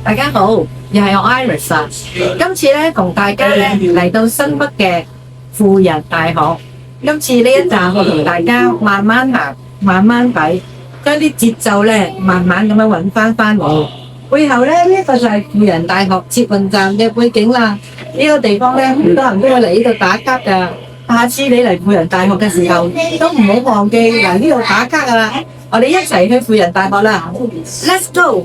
大家好，又係我 Iris 啊！今次咧同大家咧嚟到新北嘅輔仁大學。今次呢一站我同大家慢慢行，慢慢睇，將啲節奏咧慢慢咁樣揾翻嚟。背後咧呢個就係輔仁大學捷運站嘅背景啦。呢個地方咧好多人都會嚟呢度打卡㗎。下次你嚟輔仁大學嘅時候，都唔好忘記嚟呢度打卡㗎啦。我哋一齊去輔仁大學啦 ！Let's go！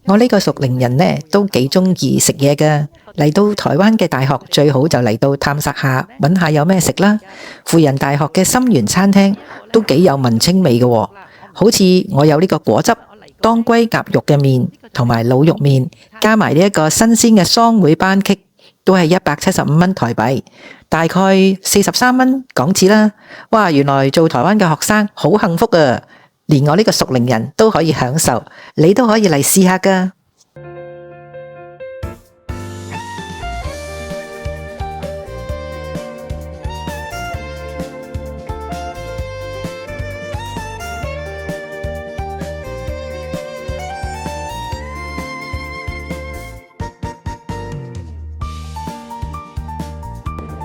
我呢個屬靈人呢，都幾中意食嘢㗎。嚟到台灣嘅大學，最好就嚟到探索下，揾下有咩食啦。輔仁大學嘅心源餐廳都幾有文青味嘅喎，好似我有呢個果汁、當歸夾肉嘅麵同埋滷肉麵，加埋呢一個新鮮嘅桑梅班戟，都係175蚊台幣，大概43蚊港紙啦。哇！原來做台灣嘅學生好幸福啊！連我呢個屬靈人都可以享受，你都可以嚟試下㗎。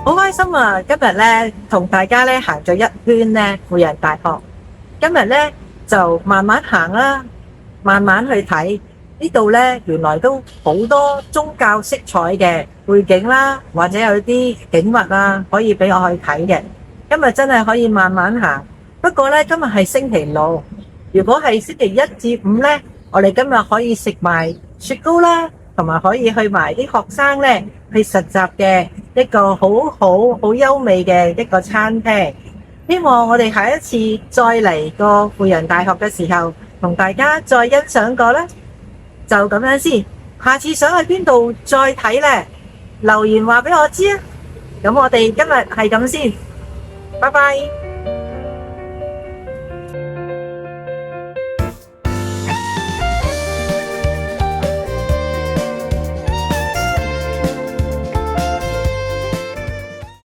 好開心啊！今日咧同大家咧行咗一圈咧輔仁大學。今日咧就慢慢行啦，慢慢去睇呢度咧，原來都好多宗教色彩嘅背景啦，或者有啲景物啊，可以俾我去睇嘅。今日真係可以慢慢行。不過咧，今日係星期六，如果係星期一至五咧，我哋今日可以食埋雪糕啦，同埋可以去埋啲學生咧去實習嘅一個好優美嘅一個餐廳。希望我哋下一次再嚟個輔仁大學嘅時候，同大家再欣賞過啦。就咁樣先，下次想去邊度再睇呢？留言話俾我知啊。咁我哋今日係咁先，拜拜。